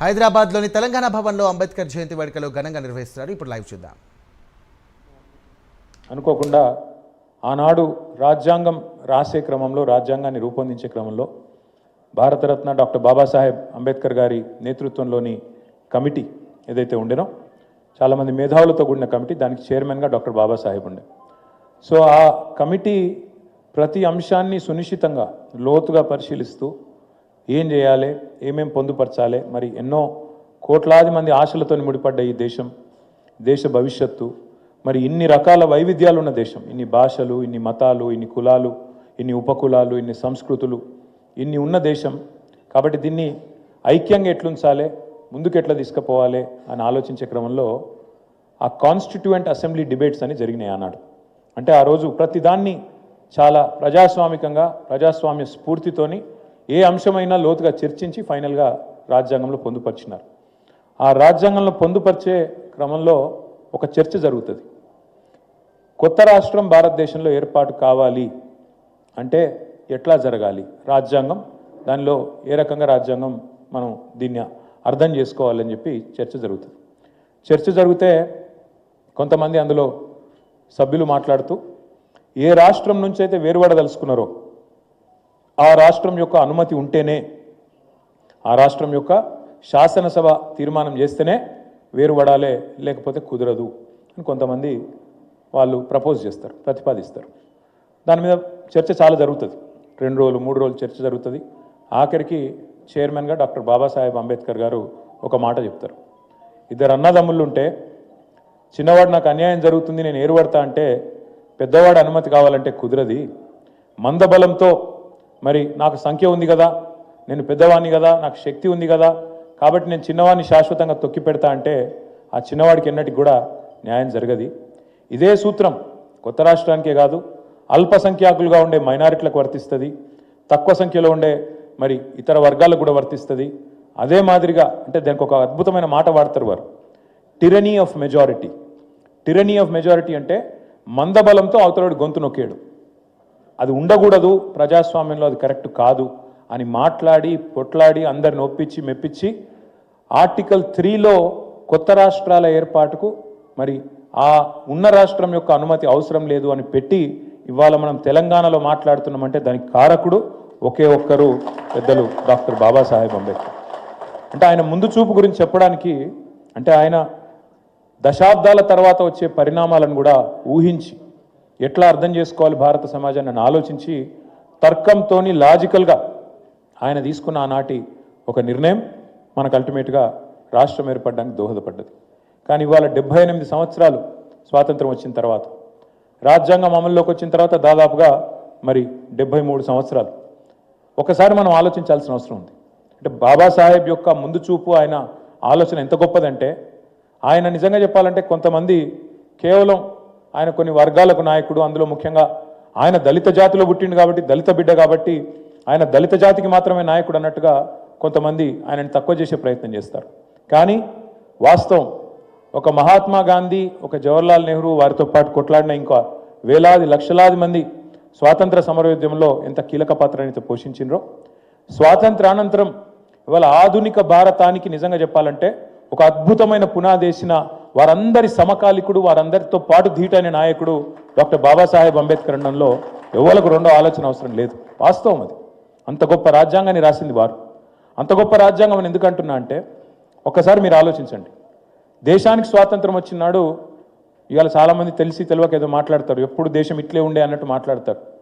హైదరాబాద్లోని తెలంగాణ భవన్లో అంబేద్కర్ జయంతి వేడుకలు ఘనంగా నిర్వహిస్తున్నారు. ఇప్పుడు లైవ్ చూద్దాం. అనుకోకుండా ఆనాడు రాజ్యాంగం రాసే క్రమంలో, రాజ్యాంగాన్ని రూపొందించే క్రమంలో భారతరత్న డాక్టర్ బాబాసాహెబ్ అంబేద్కర్ గారి నేతృత్వంలోని కమిటీ ఏదైతే ఉండేనో, చాలామంది మేధావులతో కూడిన కమిటీ, దానికి చైర్మన్గా డాక్టర్ బాబాసాహెబ్ ఉండే. సో ఆ కమిటీ ప్రతి అంశాన్ని సునిశ్చితంగా లోతుగా పరిశీలిస్తూ ఏం చేయాలి, ఏమేం పొందుపరచాలి, మరి ఎన్నో కోట్లాది మంది ఆశలతో ముడిపడ్డ ఈ దేశం, దేశ భవిష్యత్తు, మరి ఇన్ని రకాల వైవిధ్యాలు ఉన్న దేశం, ఇన్ని భాషలు, ఇన్ని మతాలు, ఇన్ని కులాలు, ఇన్ని ఉపకులాలు, ఇన్ని సంస్కృతులు, ఇన్ని ఉన్న దేశం. కాబట్టి దీన్ని ఐక్యంగా ఎట్లుంచాలి, ముందుకు ఎట్లా తీసుకుపోవాలి అని ఆలోచించే క్రమంలో ఆ కాన్స్టిట్యూయెంట్ అసెంబ్లీ డిబేట్స్ అని జరిగినాయి ఆనాడు. అంటే ఆ రోజు ప్రతిదాన్ని చాలా ప్రజాస్వామికంగా, ప్రజాస్వామ్య స్ఫూర్తితోని ఏ అంశమైనా లోతుగా చర్చించి ఫైనల్గా రాజ్యాంగంలో పొందుపరిచినారు. ఆ రాజ్యాంగంలో పొందుపరిచే క్రమంలో ఒక చర్చ జరుగుతుంది. కొత్త రాష్ట్రం భారతదేశంలో ఏర్పాటు కావాలి అంటే ఎట్లా జరగాలి, రాజ్యాంగం దానిలో ఏ రకంగా రాజ్యాంగం మనం దీన్ని అర్థం చేసుకోవాలని చెప్పి చర్చ జరుగుతుంది. చర్చ జరిగితే కొంతమంది అందులో సభ్యులు మాట్లాడుతూ ఏ రాష్ట్రం నుంచి అయితే వేరుపడదలుచుకున్నారో ఆ రాష్ట్రం యొక్క అనుమతి ఉంటేనే, ఆ రాష్ట్రం యొక్క శాసనసభ తీర్మానం చేస్తేనే వేరుపడాలే, లేకపోతే కుదరదు అని కొంతమంది వాళ్ళు ప్రపోజ్ చేస్తారు, ప్రతిపాదిస్తారు. దాని మీద చర్చ చాలా జరుగుతుంది. 2 రోజులు 3 రోజులు చర్చ జరుగుతుంది. ఆఖరికి చైర్మన్గా డాక్టర్ బాబాసాహెబ్ అంబేద్కర్ గారు ఒక మాట చెప్తారు. 2 అన్నదమ్ముళ్ళు ఉంటే చిన్నవాడు నాకు అన్యాయం జరుగుతుంది, నేను ఏరుపడతా అంటే పెద్దవాడు అనుమతి కావాలంటే కుదరది. మందబలంతో మరి నాకు సంఖ్య ఉంది కదా, నేను పెద్దవాడిని కదా, నాకు శక్తి ఉంది కదా, కాబట్టి నేను చిన్నవాడిని శాశ్వతంగా తొక్కి పెడతా అంటే ఆ చిన్నవాడికి ఎన్నటికి కూడా న్యాయం జరగది. ఇదే సూత్రం కొత్త రాష్ట్రానికే కాదు, అల్పసంఖ్యాకులుగా ఉండే మైనారిటీలకు వర్తిస్తుంది, తక్కువ సంఖ్యలో ఉండే మరి ఇతర వర్గాలకు కూడా వర్తిస్తుంది. అదే మాదిరిగా అంటే దానికి ఒక అద్భుతమైన మాట వాడతారు వారు, టిరనీ ఆఫ్ మెజారిటీ. టిరనీ ఆఫ్ మెజారిటీ అంటే మందబలంతో అవతలవాడు గొంతు నొక్కేడు, అది ఉండకూడదు, ప్రజాస్వామ్యంలో అది కరెక్ట్ కాదు అని మాట్లాడి పొట్లాడి అందరిని ఒప్పించి మెప్పించి ఆర్టికల్ 3లో కొత్త రాష్ట్రాల ఏర్పాటుకు మరి ఆ ఉన్న రాష్ట్రం యొక్క అనుమతి అవసరం లేదు అని పెట్టి ఇవాళ మనం తెలంగాణలో మాట్లాడుతున్నామంటే దానికి కారకుడు ఒకే ఒక్కరు, పెద్దలు డాక్టర్ బాబాసాహెబ్ అంబేద్కర్. అంటే ఆయన ముందు చూపు గురించి చెప్పడానికి, అంటే ఆయన దశాబ్దాల తర్వాత వచ్చే పరిణామాలను కూడా ఊహించి ఎట్లా అర్థం చేసుకోవాలి భారత సమాజాన్ని అని ఆలోచించి తర్కంతో లాజికల్గా ఆయన తీసుకున్న ఆనాటి ఒక నిర్ణయం మనకు అల్టిమేట్గా రాష్ట్రం ఏర్పడడానికి దోహదపడ్డది. కానీ ఇవాళ 78 సంవత్సరాలు స్వాతంత్రం వచ్చిన తర్వాత, రాజ్యాంగం అమల్లోకి వచ్చిన తర్వాత దాదాపుగా మరి 73 సంవత్సరాలు. ఒకసారి మనం ఆలోచించాల్సిన అవసరం ఉంది. అంటే బాబాసాహెబ్ యొక్క ముందు చూపు, ఆయన ఆలోచన ఎంత గొప్పదంటే, ఆయన నిజంగా చెప్పాలంటే కొంతమంది కేవలం ఆయన కొన్ని వర్గాలకు నాయకుడు, అందులో ముఖ్యంగా ఆయన దళిత జాతిలో పుట్టిండు కాబట్టి, దళిత బిడ్డ కాబట్టి ఆయన దళిత జాతికి మాత్రమే నాయకుడు అన్నట్టుగా కొంతమంది ఆయనని తక్కువ చేసే ప్రయత్నం చేస్తారు. కానీ వాస్తవం ఒక మహాత్మా గాంధీ, ఒక జవహర్లాల్ నెహ్రూ, వారితో పాటు కొట్లాడిన ఇంకా వేలాది లక్షలాది మంది స్వాతంత్ర సమరయోద్యమంలో ఎంత కీలక పాత్రని పోషించిండ్రో, స్వాతంత్రానంతరం ఇవాళ ఆధునిక భారతానికి నిజంగా చెప్పాలంటే ఒక అద్భుతమైన పునాదేసిన వారందరి సమకాలికుడు, వారందరితో పాటు ధీటైన నాయకుడు డాక్టర్ బాబాసాహెబ్ అంబేద్కర్ అనడంలో ఎవరికి రెండో ఆలోచన అవసరం లేదు. వాస్తవం అది. అంత గొప్ప రాజ్యాంగాన్ని రాసింది వారు. అంత గొప్ప రాజ్యాంగం అని ఎందుకంటున్నా అంటే, ఒక్కసారి మీరు ఆలోచించండి. దేశానికి స్వాతంత్రం వచ్చినాడు ఇవాళ చాలామంది తెలిసి తెలియక ఏదో మాట్లాడతారు, ఎప్పుడు దేశం ఇట్లే ఉండే అన్నట్టు మాట్లాడతారు.